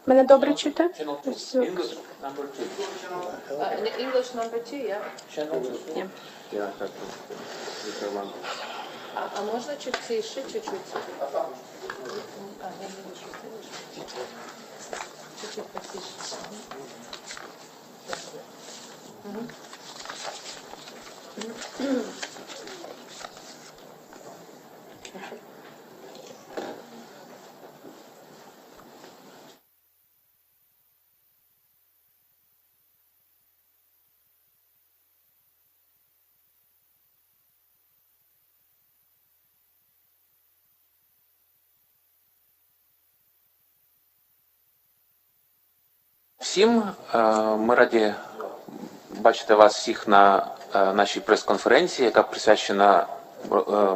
Мене добре чути? English number 2. English number 2, yeah. Ні. А можна чуть тише, чуть-чуть? Чуть-чуть потише. Всім, ми раді бачити вас всіх на нашій прес-конференції, яка присвячена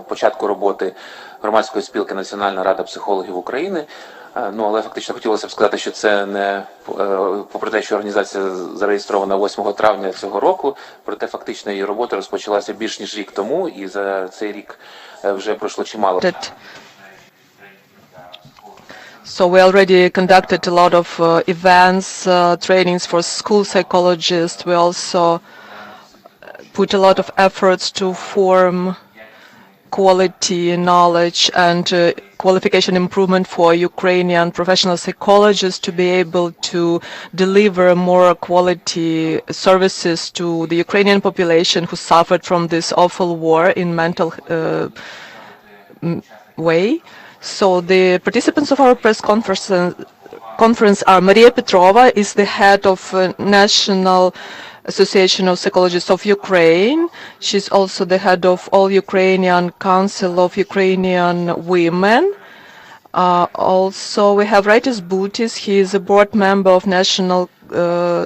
початку роботи громадської спілки Національна рада психологів України. Але фактично хотілося б сказати, що це не, попри те, що організація зареєстрована 8 травня цього року, проте фактично її робота розпочалася більш ніж рік тому, і за цей рік вже пройшло чимало. So we already conducted a lot of events, trainings for school psychologists. We also put a lot of efforts to form quality knowledge and qualification improvement for Ukrainian professional psychologists to be able to deliver more quality services to the Ukrainian population who suffered from this awful war in mental way. So the participants of our press conference are Maria Petrova, is the head of National Association of Psychologists of Ukraine. She's also the head of All Ukrainian Council of Ukrainian Women. Also, we have Rightis Bullits. He is a board member of National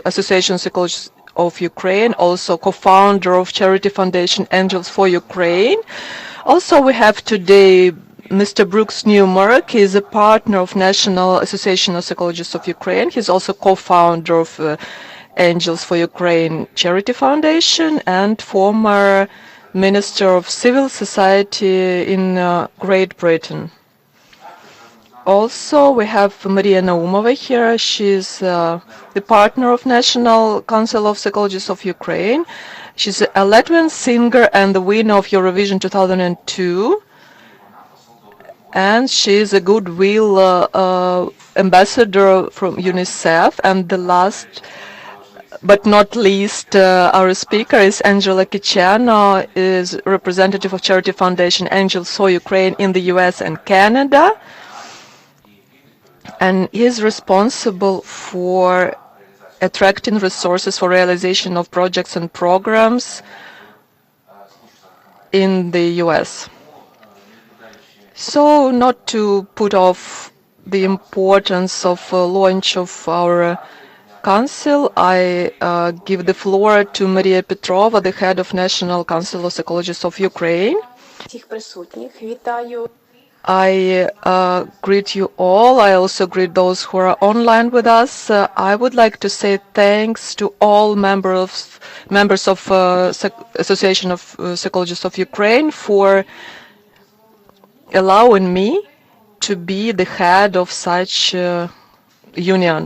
Association of Psychologists of Ukraine, also co-founder of charity foundation Angels for Ukraine. Also, we have today Mr. Brooks Newmark. He is a partner of National Association of Psychologists of Ukraine. He's also co-founder of Angels for Ukraine Charity Foundation and former Minister of Civil Society in Great Britain. Also, we have Maria Naumova here. She's the partner of National Council of Psychologists of Ukraine. She's a Latvian singer and the winner of Eurovision 2002. And she is a goodwill ambassador from UNICEF. And the last but not least, our speaker is Angelo Kicheno, is representative of charity foundation Angels for Ukraine in the US and Canada. And he is responsible for attracting resources for realization of projects and programs in the US. So, not to put off the importance of launch of our council, I give the floor to Maria Petrova, the head of National Council of Psychologists of Ukraine. Всіх присутніх вітаю. I greet you all. I also greet those who are online with us. I would like to say thanks to all members of Association of Psychologists of Ukraine for allowing me to be the head of such union.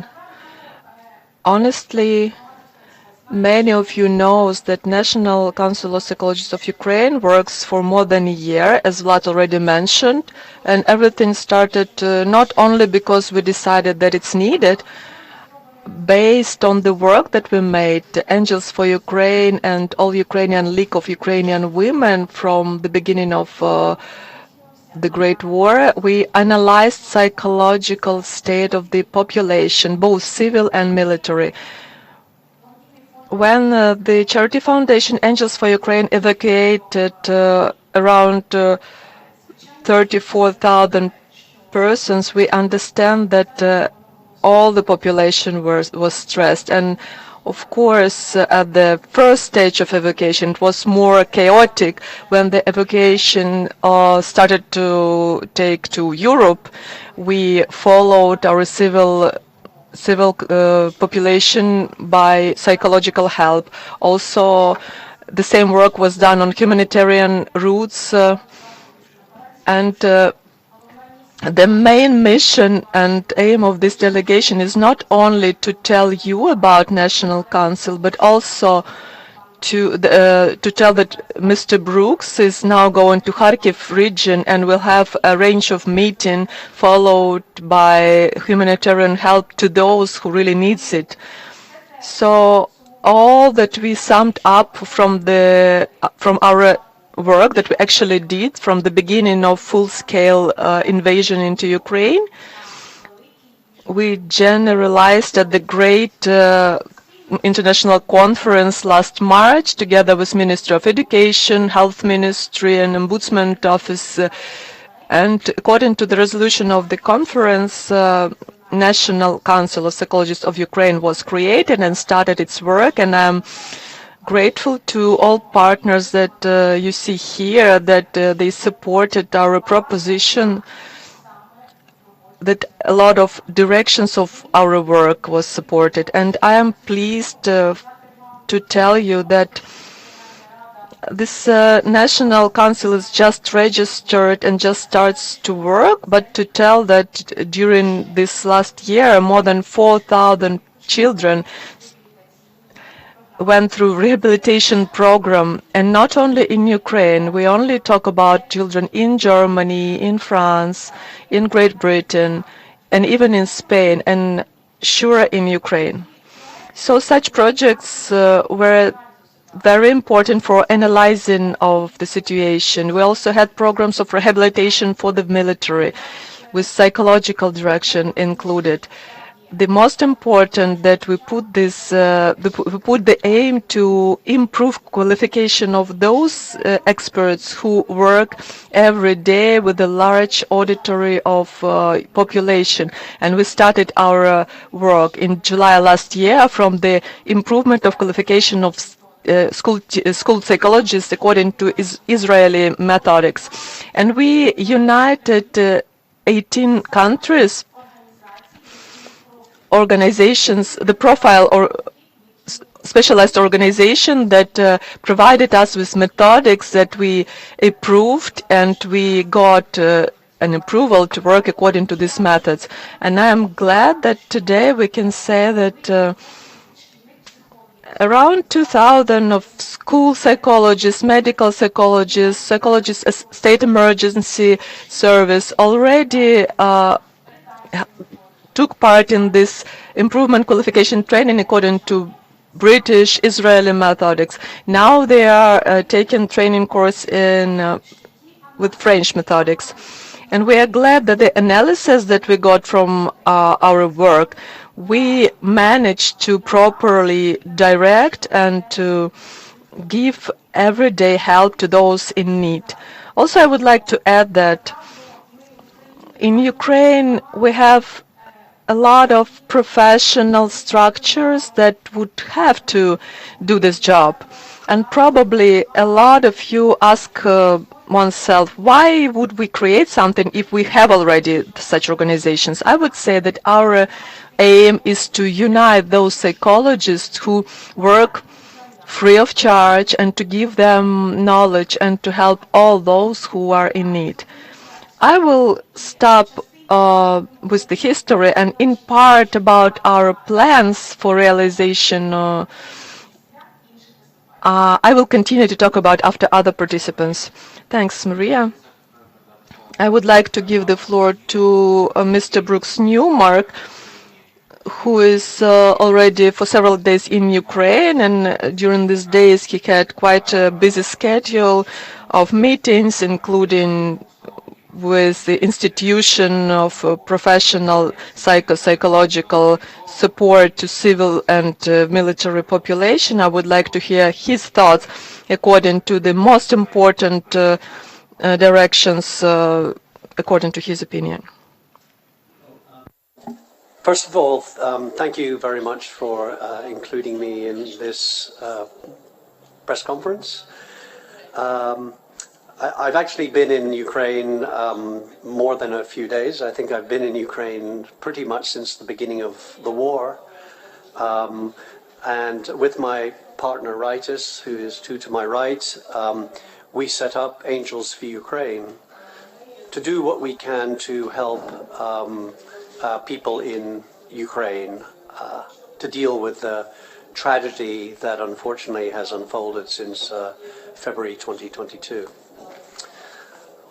Honestly, many of you know that National Council of Psychologists of Ukraine works for more than a year, as Vlad already mentioned, and everything started not only because we decided that it's needed, based on the work that we made, Angels for Ukraine and All Ukrainian League of Ukrainian Women from the beginning of the Great War. We analyzed psychological state of the population, both civil and military. When the charity foundation Angels for Ukraine evacuated around 34,000 persons, we understand that all the population was stressed. And of course, at the first stage of evacuation, it was more chaotic. When the evacuation started to take to Europe, we followed our civil population by psychological help. Also, the same work was done on humanitarian routes, and The main mission and aim of this delegation is not only to tell you about National Council, but also to tell that Mr. Brooks is now going to Kharkiv region and will have a range of meeting followed by humanitarian help to those who really needs it. So all that we summed up from our work that we actually did from the beginning of full-scale invasion into Ukraine, we generalized at the great international conference last March together with Ministry of Education, Health Ministry and Ombudsman Office. And according to the resolution of the conference, National Council of Psychologists of Ukraine was created and started its work, and I'm grateful to all partners that you see here that they supported our proposition, that a lot of directions of our work was supported. And I am pleased to tell you that this National Council is just registered and just starts to work, but to tell that during this last year, more than 4,000 children went through rehabilitation program, and not only in Ukraine. We only talk about children in Germany, in France, in Great Britain, and even in Spain, and sure in Ukraine. So such projects were very important for analyzing of the situation. We also had programs of rehabilitation for the military with psychological direction included. The most important that we put this, we put the aim to improve qualification of those experts who work every day with a large auditory of population. And we started our work in July last year from the improvement of qualification of school psychologists according to Israeli methodics. And we united 18 countries, organizations, the profile or specialized organization that provided us with methodics that we approved, and we got an approval to work according to these methods. And I am glad that today we can say that around 2,000 of school psychologists, medical psychologists, psychologists, state emergency service already took part in this improvement qualification training according to British Israeli methodics. Now they are taking training course in with French methodics. And we are glad that the analysis that we got from our work, we managed to properly direct and to give everyday help to those in need. Also, I would like to add that in Ukraine we have a lot of professional structures that would have to do this job. And probably a lot of you ask oneself, why would we create something if we have already such organizations? I would say that our aim is to unite those psychologists who work free of charge and to give them knowledge and to help all those who are in need. I will stop with the history and in part about our plans for realization. I will continue to talk about after other participants. Thanks, Maria. I would like to give the floor to Mr. Brooks Newmark, who is already for several days in Ukraine, and during these days he had quite a busy schedule of meetings, including with the institution of professional psychological support to civil and military population. I would like to hear his thoughts according to the most important directions according to his opinion. First of all, thank you very much for including me in this press conference. I've actually been in Ukraine more than a few days. I think I've been in Ukraine pretty much since the beginning of the war. And with my partner Rightis, who is two to my right, we set up Angels for Ukraine to do what we can to help people in Ukraine to deal with the tragedy that unfortunately has unfolded since February 2022.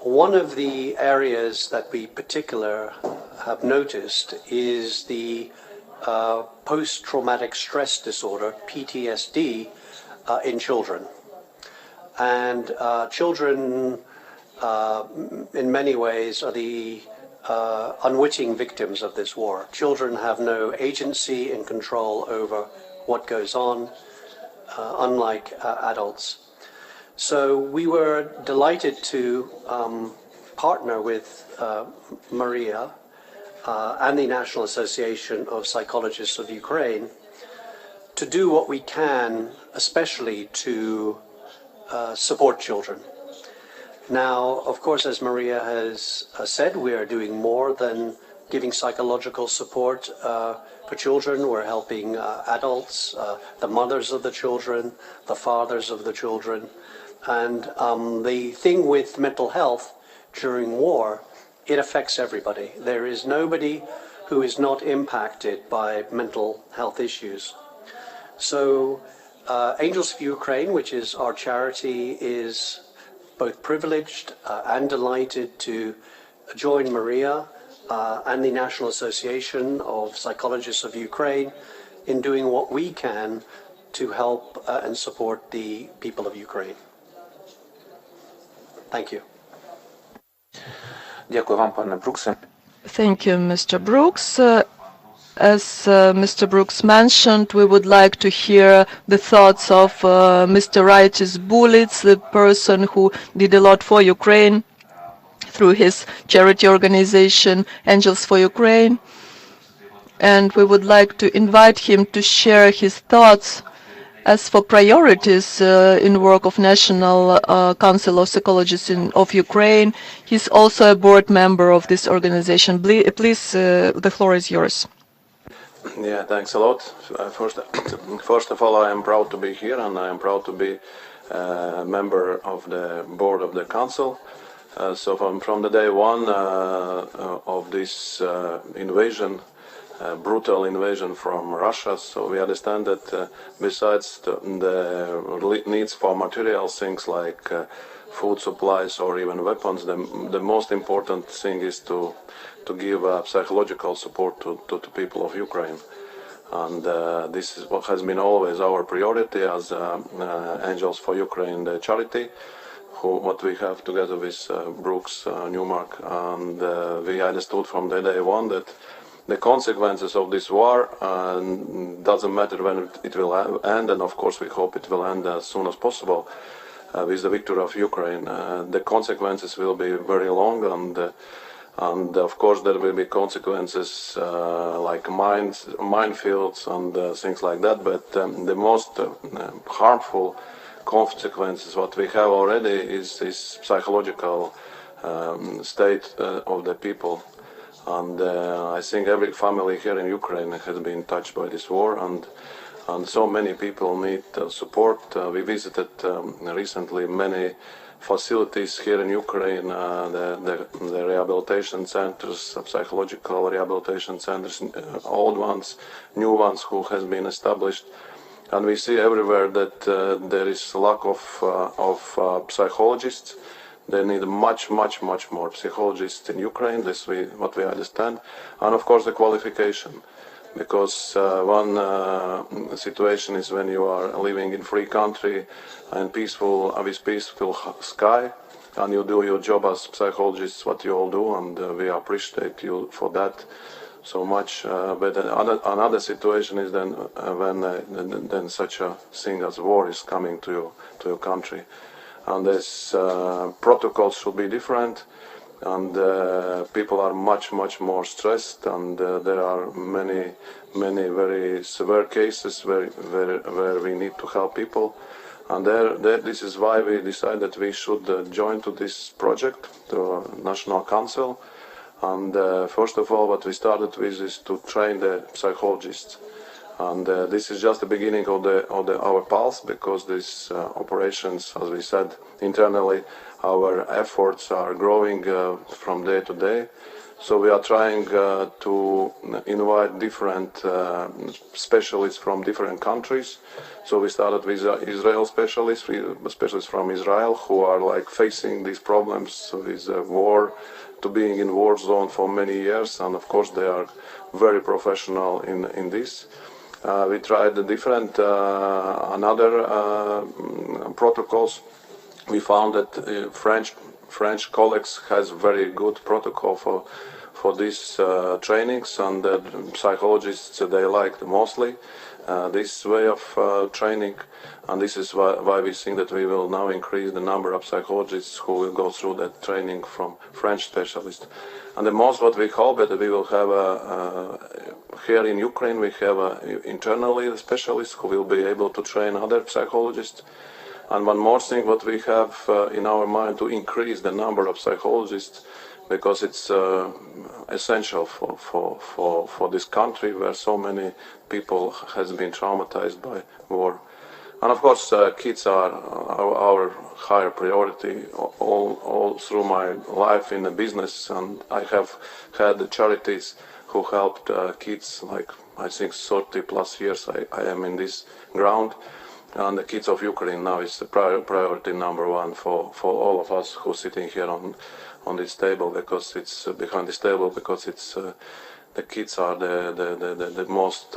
One of the areas that we particularly have noticed is the post-traumatic stress disorder, PTSD, in children. And children, in many ways, are the unwitting victims of this war. Children have no agency and control over what goes on, unlike adults. So we were delighted to partner with Maria and the National Association of Psychologists of Ukraine to do what we can, especially to support children. Now, of course, as Maria has said, we are doing more than giving psychological support for children. We're helping adults, the mothers of the children, the fathers of the children. And the thing with mental health during war, it affects everybody. There is nobody who is not impacted by mental health issues. So Angels for Ukraine, which is our charity, is both privileged and delighted to join Maria and the National Association of Psychologists of Ukraine in doing what we can to help and support the people of Ukraine. Thank you. Дякую вам, пане Бруксе. Thank you, Mr. Brooks. As Mr. Brooks mentioned, we would like to hear the thoughts of Mr. Rightis Bullits, the person who did a lot for Ukraine through his charity organization, Angels for Ukraine. And we would like to invite him to share his thoughts as for priorities in work of National Council of Psychologists of Ukraine. He's also a board member of this organization. Please, the floor is yours. Yeah, thanks a lot. First of all, I am proud to be here, and I am proud to be a member of the board of the council. So from the day one of this invasion, brutal invasion from Russia, so we understand that besides the needs for material things like food supplies or even weapons, the most important thing is to give psychological support to the people of Ukraine. And this is what has been always our priority as Angels for Ukraine, the charity, what we have together with Brooks, Newmark, and we understood from the day one that the consequences of this war doesn't matter when it will end, and of course we hope it will end as soon as possible with the victory of Ukraine. The consequences will be very long, and of course there will be consequences like minefields and things like that, but the most harmful consequences what we have already is this psychological state of the people. And I think every family here in Ukraine has been touched by this war, and so many people need support. We visited recently many facilities here in Ukraine, the rehabilitation centers, psychological rehabilitation centers, old ones, new ones who has been established. And we see everywhere that there is lack of psychologists. They need much more psychologists in Ukraine. This what we understand, and of course the qualification, because one situation is when you are living in free country and with peaceful sky, and you do your job as psychologists, what you all do, and we appreciate you for that so much. But another situation is then when such a thing as war is coming to your country. And this protocols should be different, and people are much more stressed, and there are many very severe cases where we need to help people, and this is why we decided we should join to this project, the National Council. And first of all, what we started with is to train the psychologists. And this is just the beginning of our pulse, because these operations, as we said internally, our efforts are growing from day to day. So we are trying to invite different specialists from different countries. So we started with Israel specialists from Israel who are like facing these problems with war, to being in war zone for many years, and of course they are very professional in this. We tried the different another protocols. We found that French colleagues has very good protocol for these trainings, and the psychologists, they liked mostly this way of training, and this is why we think that we will now increase the number of psychologists who will go through that training from French specialists. And the most what we hope that we will have here in Ukraine, we have internally specialists who will be able to train other psychologists. And one more thing what we have in our mind, to increase the number of psychologists, because it's essential for this country where so many people has been traumatized by war. And of course kids are our higher priority all through my life in the business, and I have had the charities who helped kids, like I think 30 plus years I am in this ground. And the kids of Ukraine now is the priority number one for all of us who are sitting here on this table, because it's behind this table, because it's the kids are the most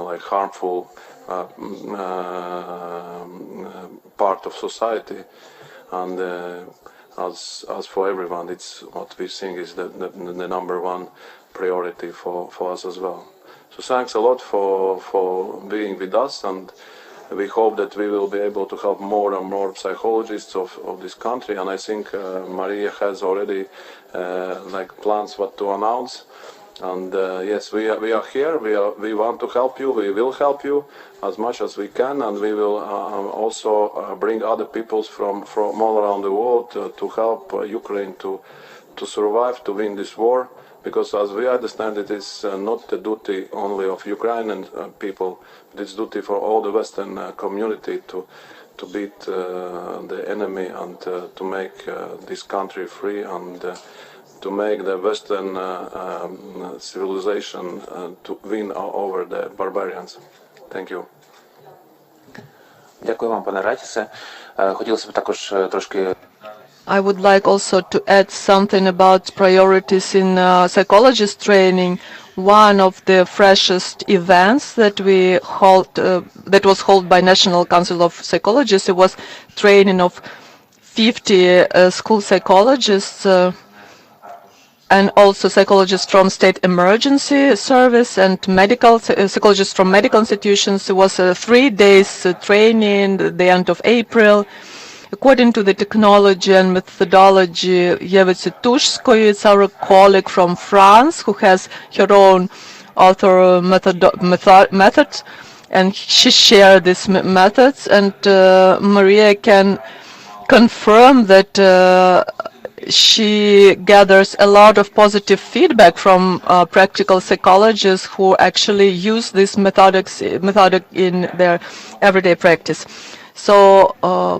like harmful part of society, and as for everyone, it's what we think is the number one priority for us as well. So thanks a lot for being with us, and we hope that we will be able to help more and more psychologists of this country. And I think Maria has already like plans what to announce. And yes, we are here. We want to help you. We will help you as much as we can, and we will also bring other peoples from all around the world to help Ukraine to survive, to win this war. Because as we understand, it is not the duty only of Ukrainian people, but it's duty for all the Western community to beat the enemy, and to make this country free, and to make the Western civilization to win over the barbarians. Thank you. Дякую вам, пане Райтісе. Хотілося б також трошки I would like also to add something about priorities in psychologist training. One of the freshest events that we hold, that was held by National Council of Psychologists, it was training of 50 school psychologists and also psychologists from State Emergency Service and medical psychologists from medical institutions. It was 3 days training at the end of April. According to the technology and methodology Yevitsitushskoy, it's our colleague from France who has her own author methods, and she shared these methods, and Maria can confirm that she gathers a lot of positive feedback from practical psychologists who actually use this methodic in their everyday practice. So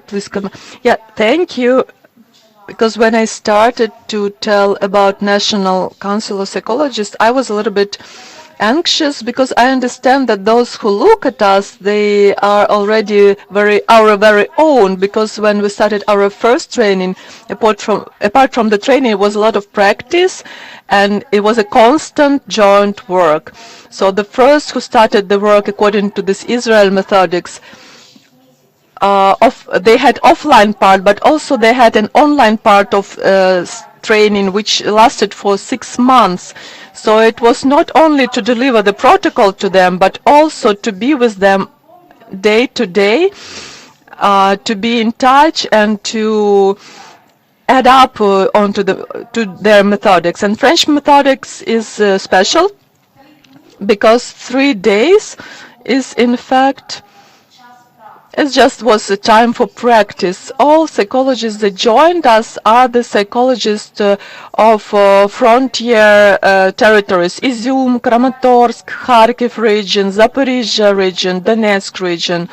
please come. Yeah, thank you. Because when I started to tell about National Council of Psychologists, I was a little bit anxious, because I understand that those who look at us, they are already our very own. Because when we started our first training, apart from the training, it was a lot of practice, and it was a constant joint work. So the first who started the work according to this Israel methodics, they had offline part, but also they had an online part of training which lasted for 6 months. So it was not only to deliver the protocol to them, but also to be with them day to day, to be in touch and to add up onto to their methodics. And French methodics is special because 3 days is in fact, it just was a time for practice. All psychologists that joined us are the psychologists of frontier territories: Izum, Kramatorsk, Kharkiv region, Zaporizhzhia region, Donetsk region.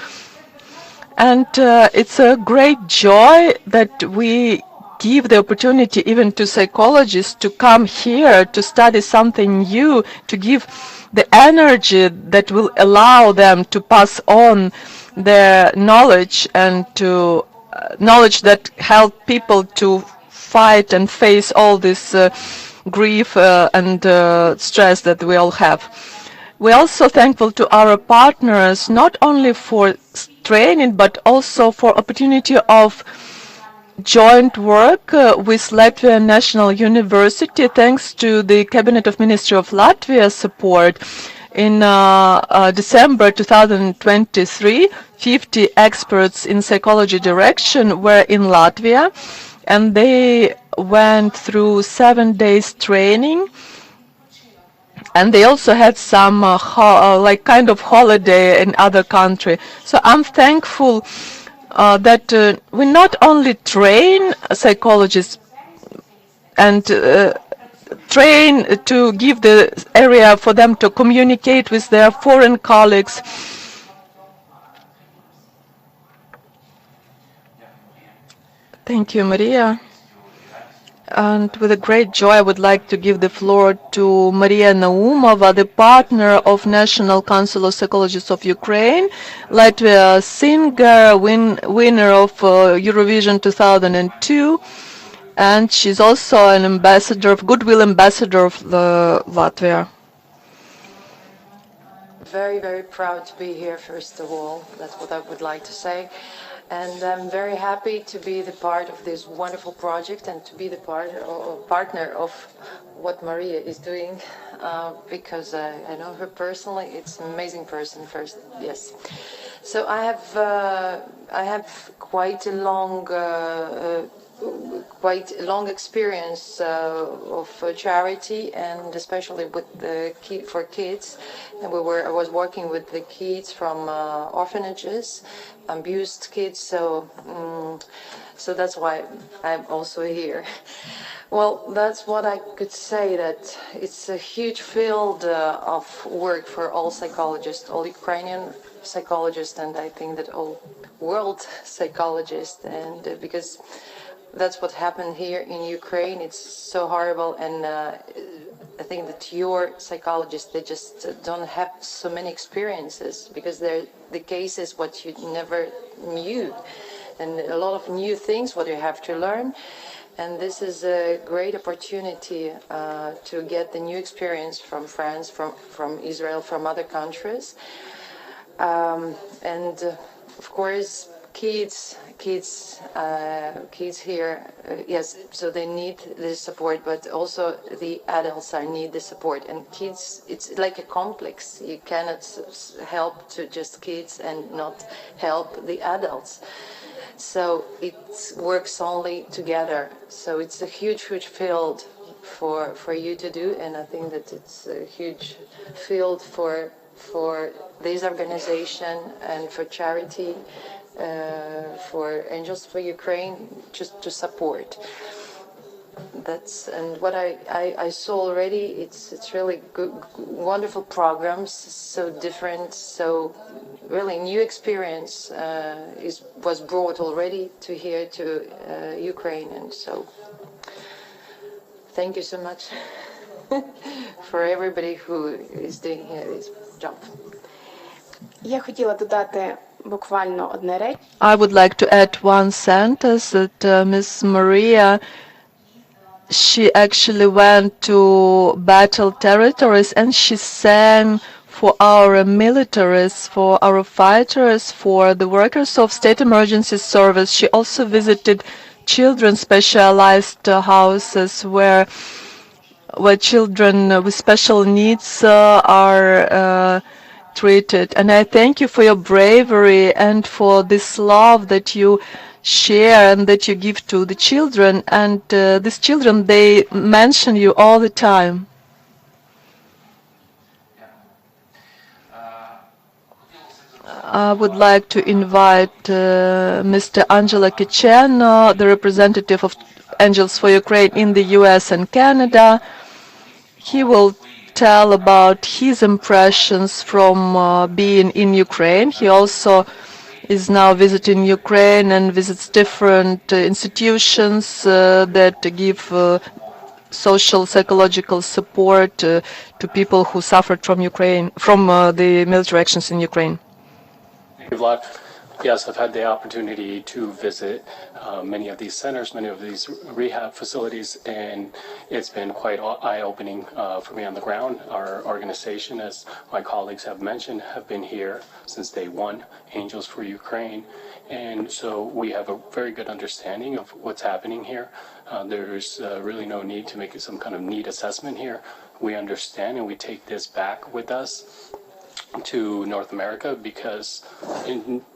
And it's a great joy that we give the opportunity even to psychologists to come here to study something new, to give the energy that will allow them to pass on their knowledge and to knowledge that help people to fight and face all this grief and stress that we all have. We're also thankful to our partners, not only for training, but also for opportunity of joint work with Latvia National University, thanks to the Cabinet of Ministry of Latvia support. In December 2023, 50 experts in psychology direction were in Latvia, and they went through 7 days training. And they also had some like kind of holiday in other country. So I'm thankful that we not only train psychologists and train to give the area for them to communicate with their foreign colleagues. Thank you, Maria. And with a great joy, I would like to give the floor to Maria Naumova, the partner of National Council of Psychologists of Ukraine, Latvia singer, winner of Eurovision 2002, and she's also an ambassador, goodwill ambassador of Latvia. Very, very proud to be here, first of all. That's what I would like to say. And I'm very happy to be the part of this wonderful project and to be the partner of what Maria is doing, because I know her personally. It's an amazing person, first, yes. So I have quite a long experience of charity, and especially with the for kids. And I was working with the kids from orphanages, abused kids. So that's why I'm also here. Well, that's what I could say. That it's a huge field of work for all psychologists, all Ukrainian psychologists, and I think that all world psychologists, and because that's what happened here in Ukraine. It's so horrible, and I think that your psychologists, they just don't have so many experiences, because they're the cases what you never knew, and a lot of new things what you have to learn. And this is a great opportunity to get the new experience from France, from Israel, from other countries, and of course kids here, yes, so they need the support, but also the adults need the support. And kids, it's like a complex. You cannot help to just kids and not help the adults. So it works only together. So it's a huge field for you to do, and I think that it's a huge field for this organization and for charity, for Angels for Ukraine, just to support. And what I saw already, it's really good, wonderful programs, so different, so really new experience was brought already to here to Ukraine, and so thank you so much for everybody who is doing here this job. Я хотіла додати буквально одне речення. I would like to add one sentence that Ms. Maria, she actually went to battle territories and she sang for our militaries, for our fighters, for the workers of state emergency service. She also visited children's specialized houses where children with special needs are treated. And I thank you for your bravery and for this love that you share and that you give to the children. And these children, they mention you all the time. I would like to invite Mr. Angelo Kicheno, the representative of Angels for Ukraine in the US and Canada. He will tell about his impressions from being in Ukraine. He also is now visiting Ukraine and visits different institutions that give social psychological support to people who suffered from the military actions in Ukraine. Thank you, Vlad. Yes, I've had the opportunity to visit many of these centers, many of these rehab facilities, and it's been quite eye-opening for me on the ground. Our organization, as my colleagues have mentioned, have been here since day one, Angels for Ukraine, and so we have a very good understanding of what's happening here. There's really no need to make some kind of need assessment here. We understand and we take this back with us to North America because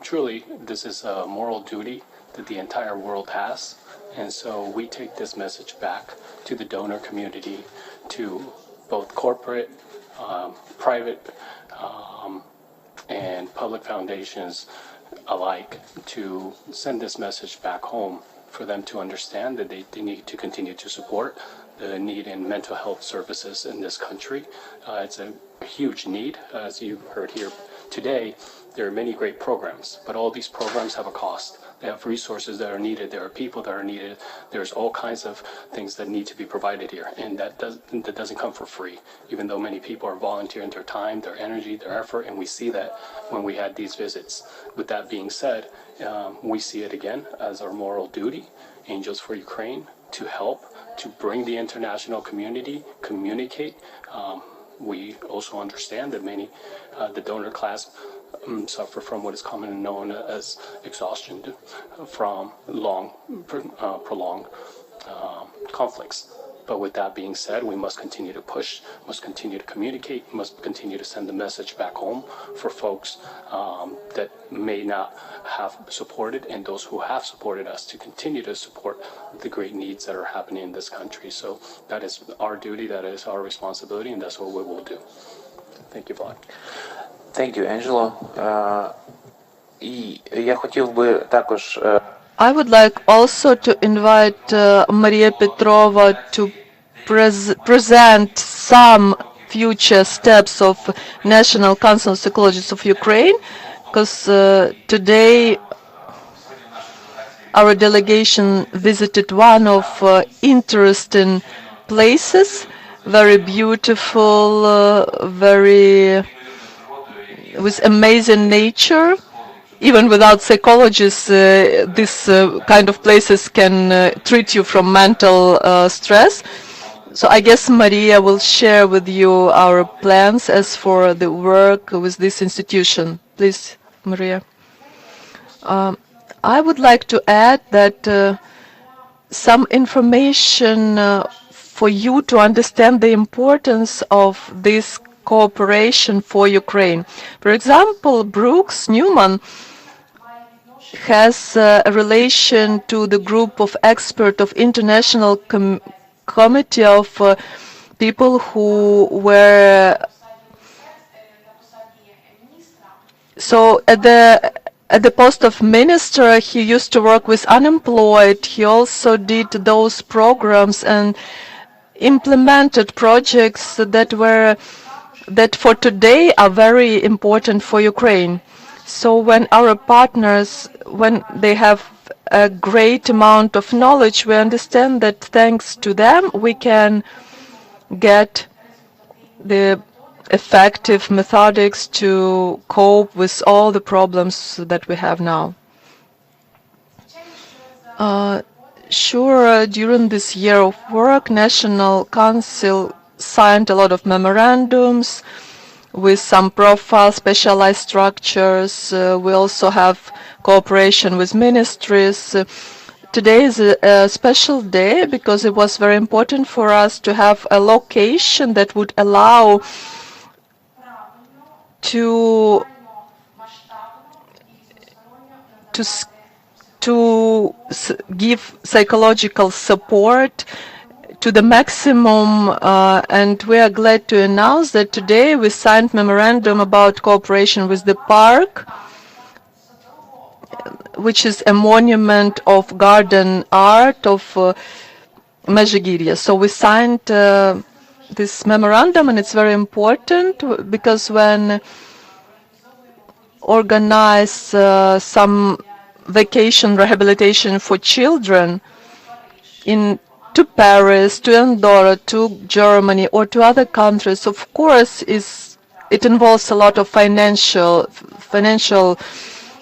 truly this is a moral duty that the entire world has, and so we take this message back to the donor community, to both corporate, private, and public foundations alike, to send this message back home for them to understand that they need to continue to support the need in mental health services in this country. It's a huge need. As you heard here today, there are many great programs, but all these programs have a cost. They have resources that are needed. There are people that are needed. There's all kinds of things that need to be provided here, and that doesn't come for free, even though many people are volunteering their time, their energy, their effort, and we see that when we had these visits. With that being said, we see it again as our moral duty, Angels for Ukraine, to help, to bring the international community, communicate. We also understand that many, the donor class, suffer from what is commonly known as exhaustion from prolonged conflicts. But with that being said, we must continue to push, must continue to communicate, must continue to send the message back home for folks that may not have supported, and those who have supported us to continue to support the great needs that are happening in this country. So that is our duty, that is our responsibility, and that's what we will do. Thank you, Vlad. Thank you, Angelo. І я хотів би також I would like also to invite Maria Petrova to present some future steps of National Council of Psychologists of Ukraine, because today our delegation visited one of interesting places, very beautiful, with amazing nature. Even without psychologists, this kind of places can treat you from mental stress. So I guess Maria will share with you our plans as for the work with this institution. Please, Maria. I would like to add that some information for you to understand the importance of this cooperation for Ukraine. For example, Brooks Newman has a relation to the group of experts of International Committee of people who were so at the post of minister. He used to work with unemployed. He also did those programs and implemented projects that for today are very important for Ukraine. So when our partners, when they have a great amount of knowledge, we understand that thanks to them we can get the effective methodics to cope with all the problems that we have now. Sure, during this year of work, National Council signed a lot of memorandums with some profile specialized structures. We also have cooperation with ministries. Today is a special day because it was very important for us to have a location that would allow to give psychological support to the maximum, and we are glad to announce that today we signed memorandum about cooperation with the park, which is a monument of garden art of Mezhigirya. So we signed this memorandum, and it's very important because when organize some vacation rehabilitation for children to Paris, to Andorra, to Germany, or to other countries, of course, it involves a lot of financial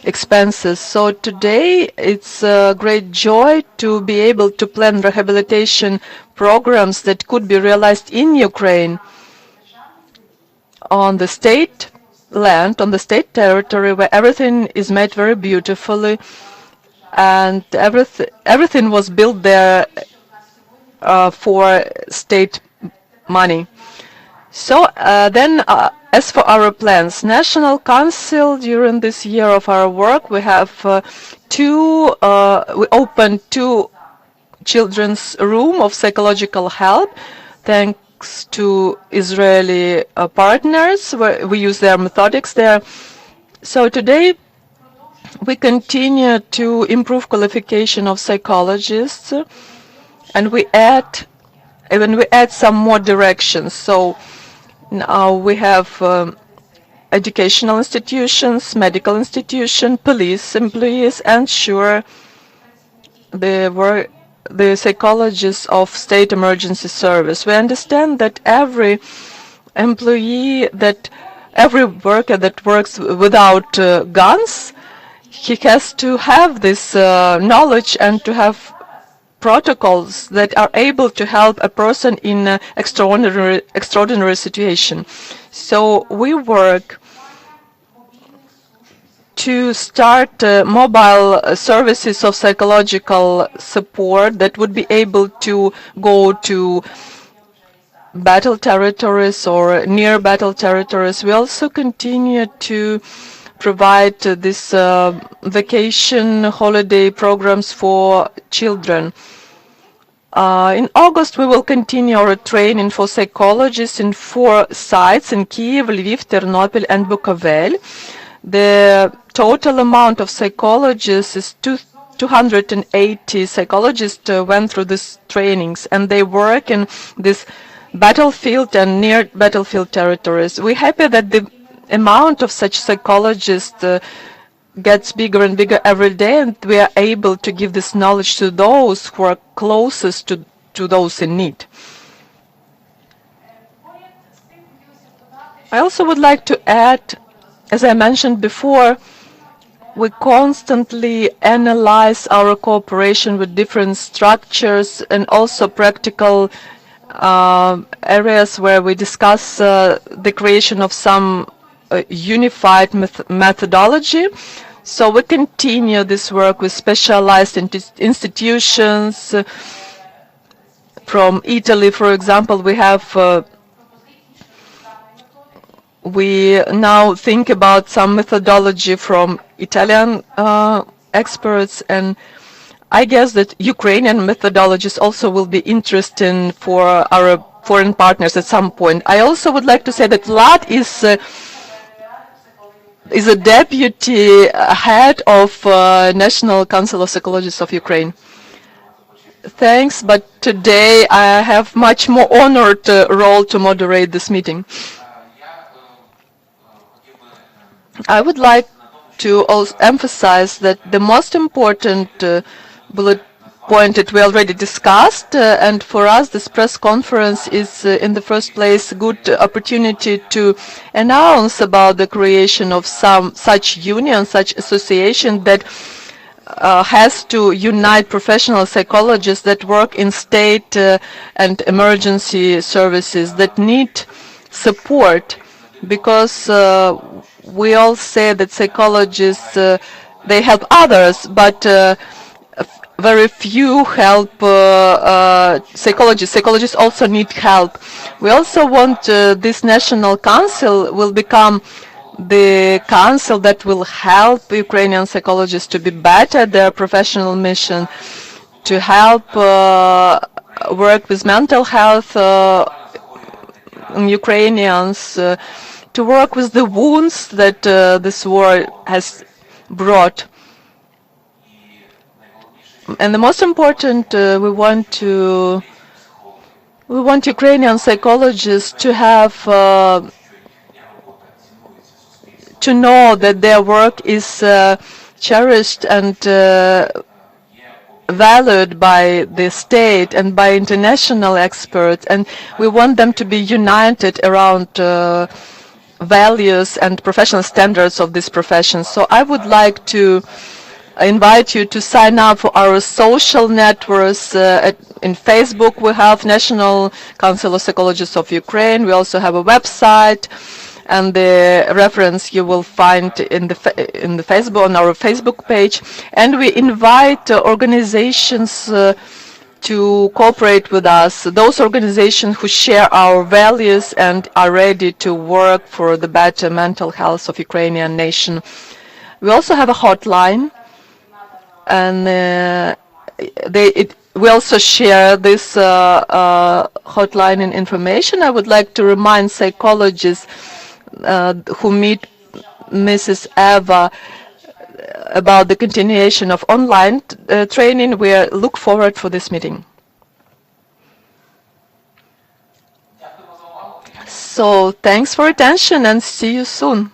expenses. So today it's a great joy to be able to plan rehabilitation programs that could be realized in Ukraine on the state land, on the state territory, where everything is made very beautifully, and everything was built there for state money. So then, as for our plans, National Council, during this year of our work, we have we opened 2 children's room of psychological help, thanks to Israeli partners, where we use their methodics there. So today, we continue to improve qualification of psychologists, and we add some more directions. So now we have educational institutions, medical institutions, police employees, and the psychologists of state emergency service. We understand that every employee, every worker that works without guns, he has to have this knowledge and to have protocols that are able to help a person in an extraordinary situation. So we work to start mobile services of psychological support that would be able to go to battle territories or near battle territories. We also continue to provide this vacation holiday programs for children. In August, we will continue our training for psychologists in 4 sites in Kyiv, Lviv, Ternopil, and Bukovel. The total amount of psychologists is 280 psychologists went through these trainings, and they work in this battlefield and near battlefield territories. We're happy that the amount of such psychologists gets bigger and bigger every day, and we are able to give this knowledge to those who are closest to those in need. I also would like to add, as I mentioned before, we constantly analyze our cooperation with different structures and also practical areas where we discuss the creation of some unified methodology. So we continue this work with specialized institutions. From Italy, for example, we now think about some methodology from Italian experts, and I guess that Ukrainian methodologies also will be interesting for our foreign partners at some point. I also would like to say that Vlad is a deputy head of National Council of Psychologists of Ukraine. Thanks, but today I have much more honored role to moderate this meeting. I would like to also emphasize that the most important bullet point that we already discussed, and for us this press conference is in the first place a good opportunity to announce about the creation of some such union, such association that has to unite professional psychologists that work in state and emergency services that need support, because we all say that psychologists they help others, but very few help psychologists. Psychologists also need help. We also want this national council will become the council that will help Ukrainian psychologists to be better at their professional mission, to help work with mental health Ukrainians, to work with the wounds that this war has brought. And the most important, we want Ukrainian psychologists to have to know that their work is cherished and valued by the state and by international experts, and we want them to be united around values and professional standards of this profession. So I would like to invite you to sign up for our social networks. In Facebook we have National Council of Psychologists of Ukraine. We also have a website, and the reference you will find in the Facebook, on our Facebook page. And we invite organizations to cooperate with us, those organizations who share our values and are ready to work for the better mental health of Ukrainian nation. We also have a hotline, and we also share this hotline and information. I would like to remind psychologists who meet Mrs. Eva about the continuation of online training. We look forward for this meeting. So thanks for attention and see you soon.